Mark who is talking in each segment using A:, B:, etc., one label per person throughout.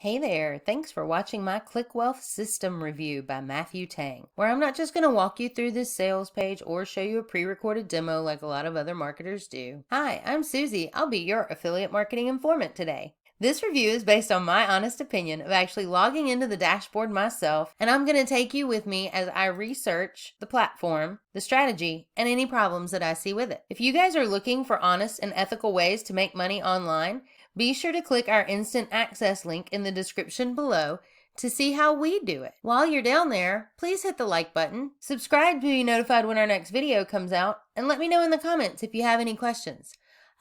A: Hey there, thanks for watching my Click Wealth System Review by Matthew Tang, where I'm not just going to walk you through this sales page or show you a pre-recorded demo like a lot of other marketers do. Hi, I'm Susie. I'll be your affiliate marketing informant today. This review is based on my honest opinion of actually logging into the dashboard myself, and I'm going to take you with me as I research the platform, the strategy, and any problems that I see with it. If you guys are looking for honest and ethical ways to make money online, be sure to click our instant access link in the description below to see how we do it. While you're down there, please hit the like button, subscribe to be notified when our next video comes out, and let me know in the comments if you have any questions.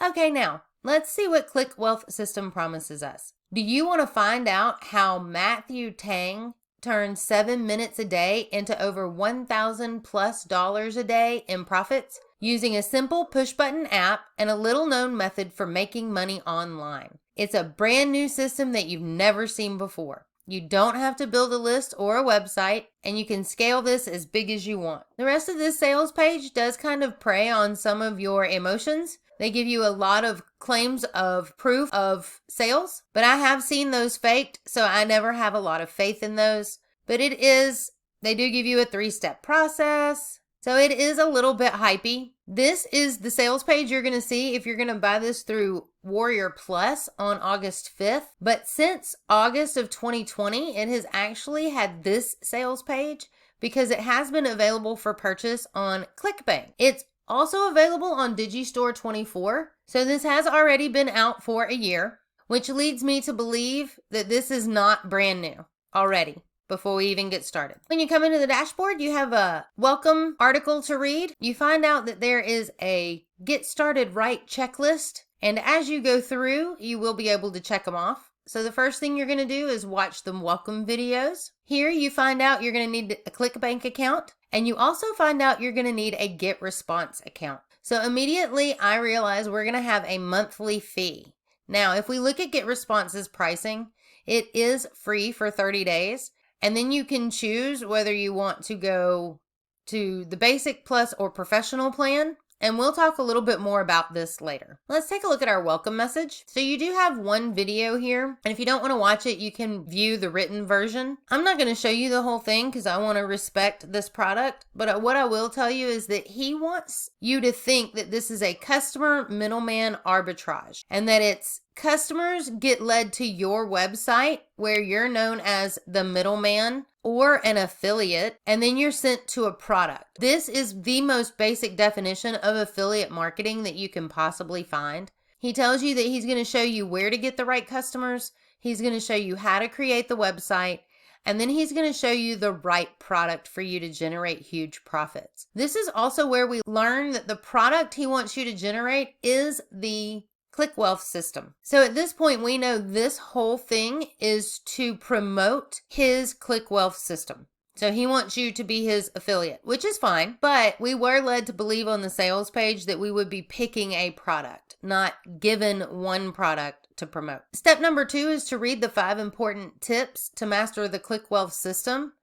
A: Okay, now, let's see what Click Wealth System promises us. Do you want to find out how Matthew Tang turns 7 minutes a day into over $1,000+ a day in profits using a simple push-button app and a little-known method for making money online? It's a brand new system that you've never seen before. You don't have to build a list or a website, and you can scale this as big as you want. The rest of this sales page does kind of prey on some of your emotions. They give you a lot of claims of proof of sales, but I have seen those faked, so I never have a lot of faith in those. But they do give you a 3-step process, so it is a little bit hypey. This is the sales page you're going to see if you're going to buy this through Warrior Plus on August 5th. But since August of 2020, it has actually had this sales page because it has been available for purchase on ClickBank. It's also available on Digistore 24, so this has already been out for a year, which leads me to believe that this is not brand new already before we even get started. When you come into the dashboard, you have a welcome article to read. You find out that there is a Get Started Right checklist, and as you go through, you will be able to check them off. So the first thing you're going to do is watch the welcome videos. Here you find out you're going to need a ClickBank account, and you also find out you're going to need a Get Response account. So immediately I realize we're going to have a monthly fee. Now, if we look at Get Response's pricing, it is free for 30 days. And then you can choose whether you want to go to the basic, plus, or professional plan. And we'll talk a little bit more about this later. Let's take a look at our welcome message. So you do have one video here, and if you don't want to watch it, you can view the written version. I'm not going to show you the whole thing because I want to respect this product, but what I will tell you is that he wants you to think that this is a customer middleman arbitrage, and that it's customers get led to your website where you're known as the middleman or an affiliate, and then you're sent to a product. This is the most basic definition of affiliate marketing that you can possibly find. He tells you that he's going to show you where to get the right customers. He's going to show you how to create the website. And then he's going to show you the right product for you to generate huge profits. This is also where we learn that the product he wants you to generate is the Click Wealth system. So at this point, we know this whole thing is to promote his Click Wealth system. So he wants you to be his affiliate, which is fine, but we were led to believe on the sales page that we would be picking a product, not given one product to promote. Step number 2 is to read the 5 important tips to master the Click Wealth system.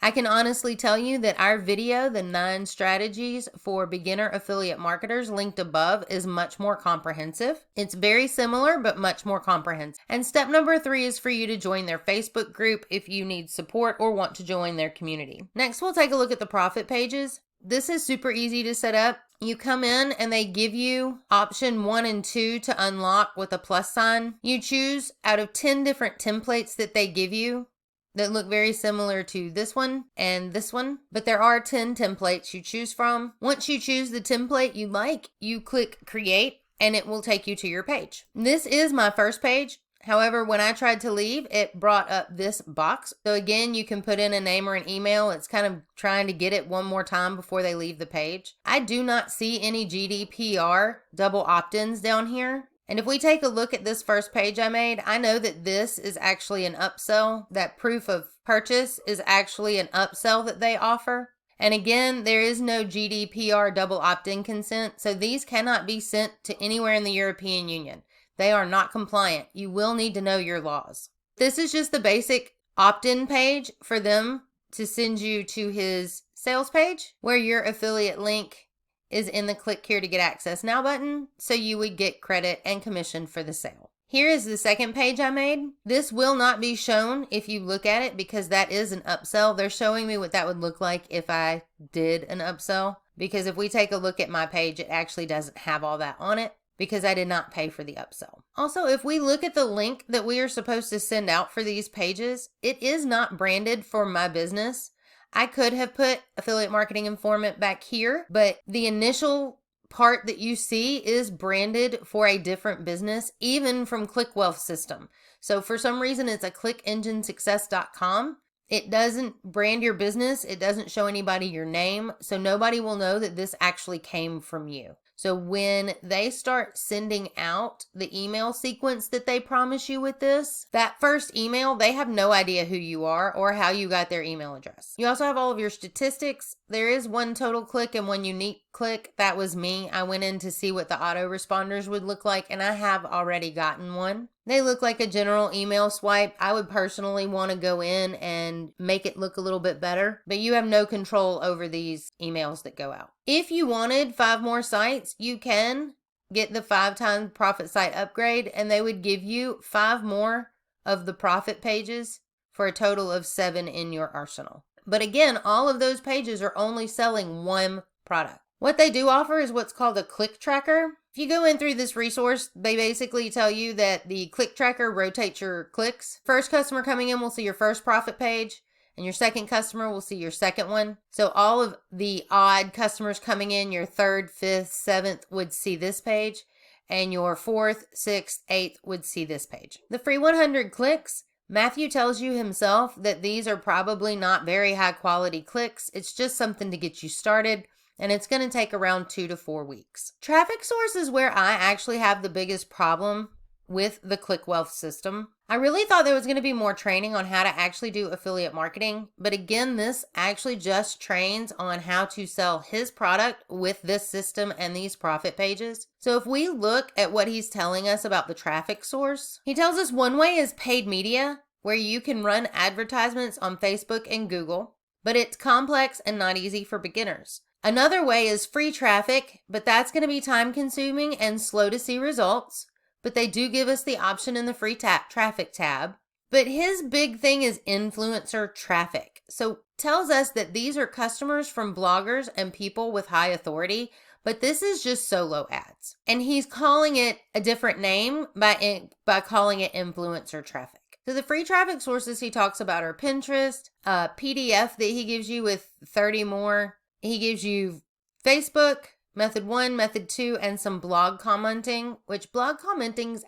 A: I can honestly tell you that our video, the 9 strategies for beginner affiliate marketers, linked above, is much more comprehensive. It's very similar, but much more comprehensive. And step number 3 is for you to join their Facebook group if you need support or want to join their community. Next, we'll take a look at the profit pages. This is super easy to set up. You come in and they give you option 1 and 2 to unlock with a plus sign. You choose out of 10 different templates that they give you that look very similar to this one and this one, but there are 10 templates you choose from. Once you choose the template you like, you click create and it will take you to your page. This is my first page. However, when I tried to leave, it brought up this box. So again, you can put in a name or an email. It's kind of trying to get it one more time before they leave the page. I do not see any GDPR double opt-ins down here. And if we take a look at this first page I made, I know that this is actually an upsell. That proof of purchase is actually an upsell that they offer. And again, there is no GDPR double opt-in consent, so these cannot be sent to anywhere in the European Union. They are not compliant. You will need to know your laws. This is just the basic opt-in page for them to send you to his sales page where your affiliate link is in the click here to get access now button, so you would get credit and commission for the sale. Here is the second page I made. This will not be shown if you look at it because that is an upsell. They're showing me what that would look like if I did an upsell. Because if we take a look at my page, it actually doesn't have all that on it because I did not pay for the upsell. Also, if we look at the link that we are supposed to send out for these pages, it is not branded for my business. I could have put Affiliate Marketing Informant back here, but the initial part that you see is branded for a different business, even from ClickWealth System. So for some reason, it's a clickenginesuccess.com. It doesn't brand your business. It doesn't show anybody your name. So nobody will know that this actually came from you. So when they start sending out the email sequence that they promise you with this, that first email, they have no idea who you are or how you got their email address. You also have all of your statistics. There is one total click and one unique click. That was me. I went in to see what the autoresponders would look like, and I have already gotten one. They look like a general email swipe. I would personally want to go in and make it look a little bit better, but you have no control over these emails that go out. If you wanted 5 more sites, you can get the 5-time profit site upgrade, and they would give you 5 more of the profit pages for a total of 7 in your arsenal. But again, all of those pages are only selling one product. What they do offer is what's called a click tracker. If you go in through this resource, they basically tell you that the click tracker rotates your clicks. First customer coming in will see your first profit page, and your second customer will see your second one. So all of the odd customers coming in, your 3rd, 5th, 7th would see this page, and your 4th, 6th, 8th would see this page. The free 100 clicks, Matthew tells you himself that these are probably not very high quality clicks. It's just something to get you started, and it's going to take around 2 to 4 weeks. Traffic source is where I actually have the biggest problem with the ClickWealth system. I really thought there was going to be more training on how to actually do affiliate marketing, but again, this actually just trains on how to sell his product with this system and these profit pages. So if we look at what he's telling us about the traffic source, he tells us one way is paid media, where you can run advertisements on Facebook and Google, but it's complex and not easy for beginners. Another way is free traffic, but that's going to be time consuming and slow to see results. But they do give us the option in the free traffic tab. But his big thing is influencer traffic. So tells us that these are customers from bloggers and people with high authority, but this is just solo ads. And he's calling it a different name by calling it influencer traffic. So the free traffic sources he talks about are Pinterest, PDF that he gives you with 30 more. He gives you Facebook, Method 1, Method 2, and some blog commenting, which blog commenting's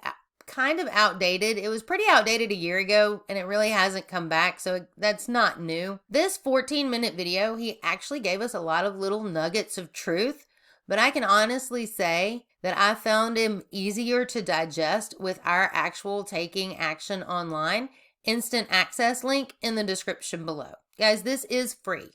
A: kind of outdated. It was pretty outdated a year ago, and it really hasn't come back, so that's not new. This 14-minute video, he actually gave us a lot of little nuggets of truth, but I can honestly say that I found him easier to digest with our actual taking action online. Instant access link in the description below. Guys, this is free.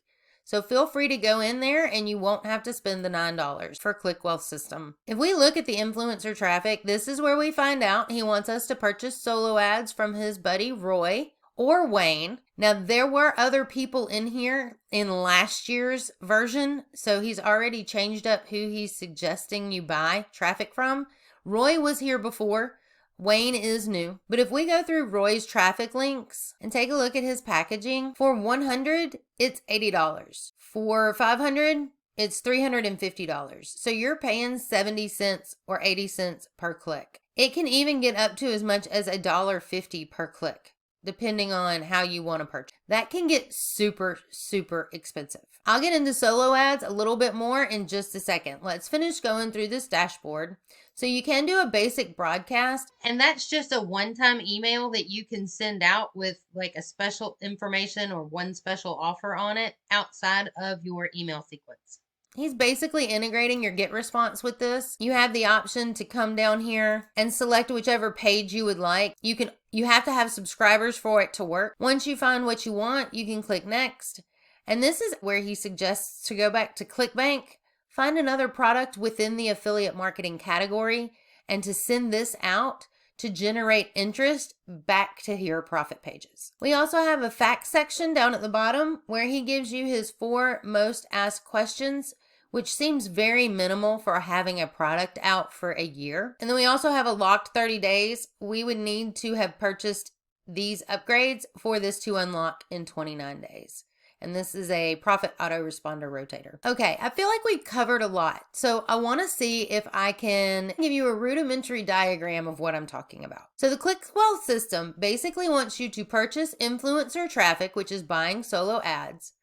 A: So feel free to go in there and you won't have to spend the $9 for ClickWealth system. If we look at the influencer traffic, this is where we find out he wants us to purchase solo ads from his buddy Roy or Wayne. Now there were other people in here in last year's version, so he's already changed up who he's suggesting you buy traffic from. Roy was here before. Wayne is new. But if we go through Roy's traffic links and take a look at his packaging, for 100, it's $80. For 500, it's $350. So you're paying 70 cents or 80 cents per click. It can even get up to as much as $1.50 per click, depending on how you want to purchase. That can get super, super expensive. I'll get into solo ads a little bit more in just a second. Let's finish going through this dashboard. So you can do a basic broadcast, and that's just a one-time email that you can send out with like a special information or one special offer on it outside of your email sequence. He's basically integrating your get response with this. You have the option to come down here and select whichever page you would like. You have to have subscribers for it to work. Once you find what you want, you can click next. And this is where he suggests to go back to ClickBank, find another product within the affiliate marketing category, and to send this out to generate interest back to your profit pages. We also have a facts section down at the bottom where he gives you his 4 most asked questions, which seems very minimal for having a product out for a year. And then we also have a locked 30 days. We would need to have purchased these upgrades for this to unlock in 29 days. And this is a Profit Autoresponder Rotator. Okay, I feel like we've covered a lot. So I want to see if I can give you a rudimentary diagram of what I'm talking about. So the ClickWealth system basically wants you to purchase influencer traffic, which is buying solo ads.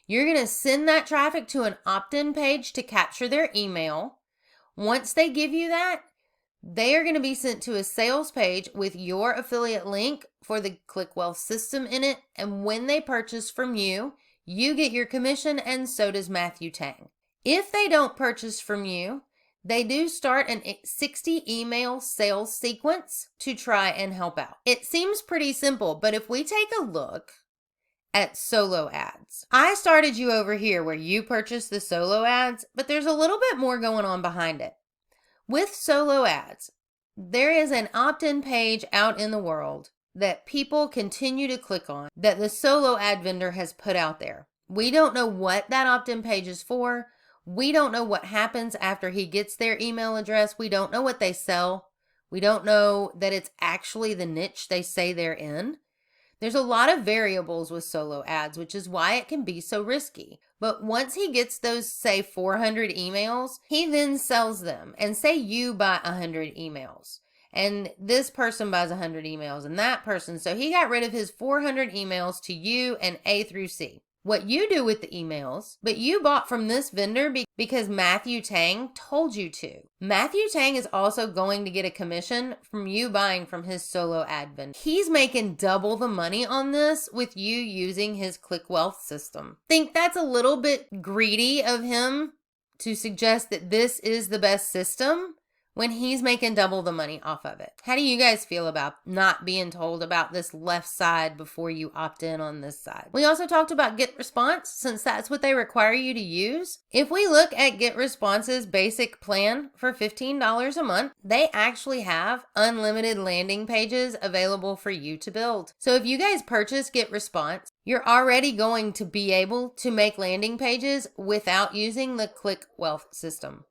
A: You're going to send that traffic to an opt-in page to capture their email. Once they give you that, they are going to be sent to a sales page with your affiliate link for the ClickWealth system in it. And when they purchase from you, you get your commission, and so does Matthew Tang. If they don't purchase from you, they do start an 60 email sales sequence to try and help out. It seems pretty simple, but if we take a look at solo ads, I started you over here where you purchase the solo ads, but there's a little bit more going on behind it. With solo ads, there is an opt-in page out in the world that people continue to click on that the solo ad vendor has put out there. We don't know what that opt-in page is for. We don't know what happens after he gets their email address. We don't know what they sell. We don't know that it's actually the niche they say they're in. There's a lot of variables with solo ads, which is why it can be so risky. But once he gets those, say, 400 emails, he then sells them. And say you buy 100 emails. And this person buys 100 emails and that person. So he got rid of his 400 emails to you and A through C. What you do with the emails, but you bought from this vendor because Matthew Tang told you to. Matthew Tang is also going to get a commission from you buying from his solo ad vendor. He's making double the money on this with you using his ClickWealth system. Think that's a little bit greedy of him to suggest that this is the best system when he's making double the money off of it. How do you guys feel about not being told about this left side before you opt in on this side? We also talked about GetResponse, since that's what they require you to use. If we look at GetResponse's basic plan for $15 a month, they actually have unlimited landing pages available for you to build. So if you guys purchase GetResponse, you're already going to be able to make landing pages without using the ClickWealth system.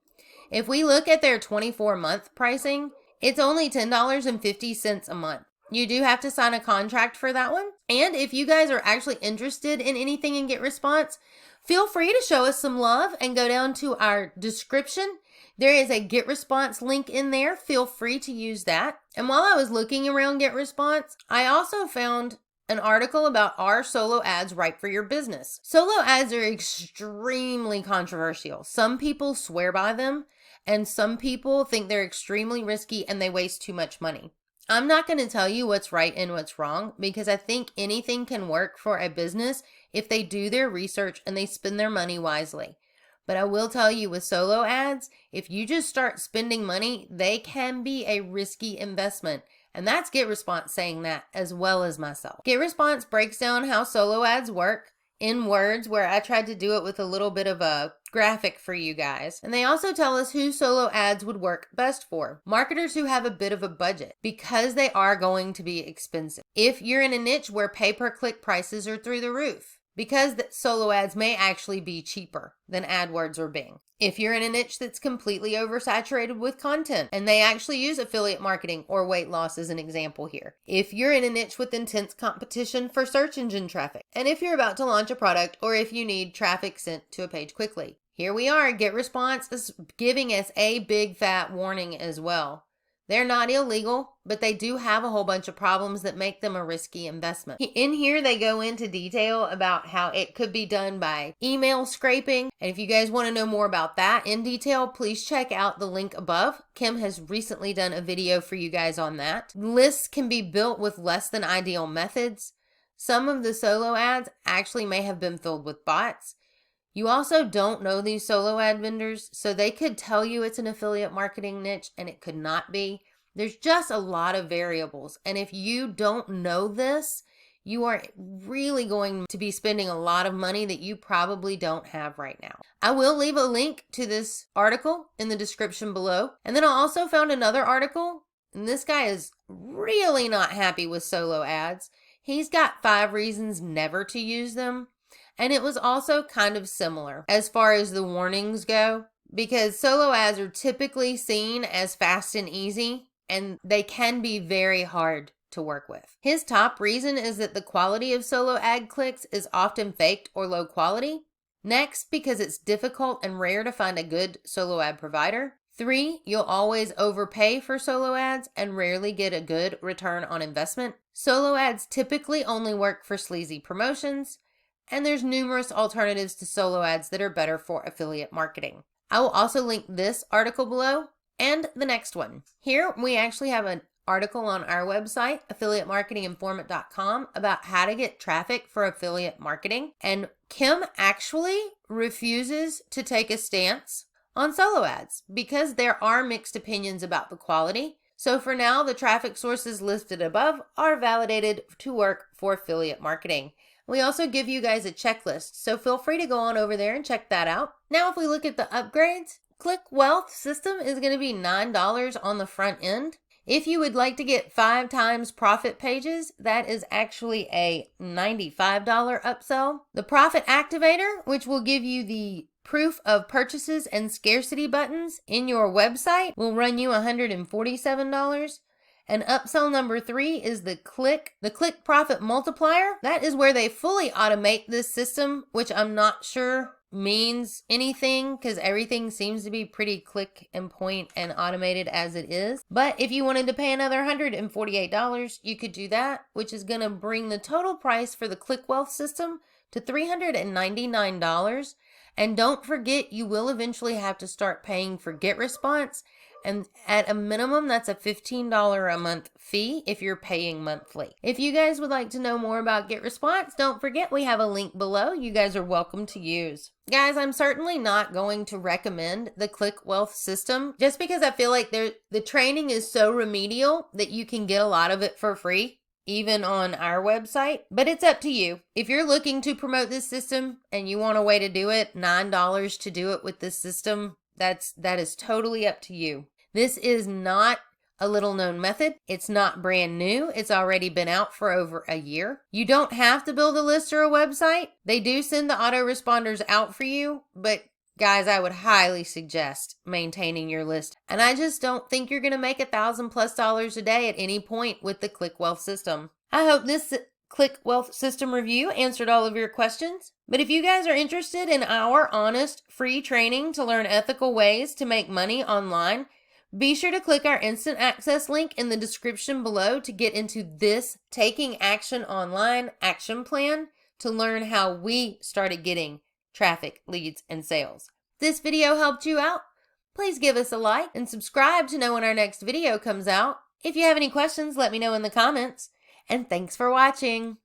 A: If we look at their 24-month pricing, it's only $10.50 a month. You do have to sign a contract for that one. And if you guys are actually interested in anything in GetResponse, feel free to show us some love and go down to our description. There is a GetResponse link in there. Feel free to use that. And while I was looking around GetResponse, I also found an article about are solo ads right for your business. Solo ads are extremely controversial. Some people swear by them, and some people think they're extremely risky and they waste too much money. I'm not going to tell you what's right and what's wrong, because I think anything can work for a business if they do their research and they spend their money wisely. But I will tell you, with solo ads, if you just start spending money, they can be a risky investment. And that's GetResponse saying that, as well as myself. GetResponse breaks down how solo ads work in words, where I tried to do it with a little bit of a graphic for you guys. And they also tell us who solo ads would work best for. Marketers who have a bit of a budget, because they are going to be expensive. If you're in a niche where pay-per-click prices are through the roof, because solo ads may actually be cheaper than AdWords or Bing. If you're in a niche that's completely oversaturated with content and they actually use affiliate marketing or weight loss as an example here. If you're in a niche with intense competition for search engine traffic. And if you're about to launch a product, or if you need traffic sent to a page quickly. Here we are. GetResponse is giving us a big fat warning as well. They're not illegal, but they do have a whole bunch of problems that make them a risky investment. In here, they go into detail about how it could be done by email scraping. And if you guys want to know more about that in detail, please check out the link above. Kim has recently done a video for you guys on that. Lists can be built with less than ideal methods. Some of the solo ads actually may have been filled with bots. You also don't know these solo ad vendors, so they could tell you it's an affiliate marketing niche and it could not be. There's just a lot of variables. And if you don't know this, you are really going to be spending a lot of money that you probably don't have right now. I will leave a link to this article in the description below. And then I also found another article, and this guy is really not happy with solo ads. He's got 5 reasons never to use them. And it was also kind of similar as far as the warnings go, because solo ads are typically seen as fast and easy, and they can be very hard to work with. His top reason is that the quality of solo ad clicks is often faked or low quality. Next, because it's difficult and rare to find a good solo ad provider. 3, you'll always overpay for solo ads and rarely get a good return on investment. Solo ads typically only work for sleazy promotions, and there's numerous alternatives to solo ads that are better for affiliate marketing. I will also link this article below and the next one. Here we actually have an article on our website, affiliatemarketinginformant.com, about how to get traffic for affiliate marketing. And Kim actually refuses to take a stance on solo ads because there are mixed opinions about the quality. So for now, the traffic sources listed above are validated to work for affiliate marketing. We also give you guys a checklist, so feel free to go on over there and check that out. Now, if we look at the upgrades, Click Wealth system is going to be $9 on the front end. If you would like to get 5 times profit pages, that is actually a $95 upsell. The Profit Activator, which will give you the proof of purchases and scarcity buttons in your website, will run you $147. And upsell number 3 is the Click Profit Multiplier. That is where they fully automate this system, which I'm not sure means anything because everything seems to be pretty click and point and automated as it is. But if you wanted to pay another $148, you could do that, which is going to bring the total price for the Click Wealth system to $399. And don't forget, you will eventually have to start paying for GetResponse. And at a minimum, that's a $15 a month fee if you're paying monthly. If you guys would like to know more about GetResponse, don't forget we have a link below you guys are welcome to use. Guys, I'm certainly not going to recommend the Click Wealth system just because I feel like the training is so remedial that you can get a lot of it for free, even on our website, but it's up to you. If you're looking to promote this system and you want a way to do it, $9 to do it with this system, that is totally up to you. This is not a little known method. It's not brand new. It's already been out for over a year. You don't have to build a list or a website. They do send the autoresponders out for you, but guys, I would highly suggest maintaining your list. And I just don't think you're going to make $1,000+ a day at any point with the Click Wealth system. I hope this Click Wealth system review answered all of your questions. But if you guys are interested in our honest, free training to learn ethical ways to make money online, be sure to click our instant access link in the description below to get into this Taking Action Online action plan to learn how we started getting traffic, leads, and sales. If this video helped you out, please give us a like and subscribe to know when our next video comes out. If you have any questions, let me know in the comments. And thanks for watching.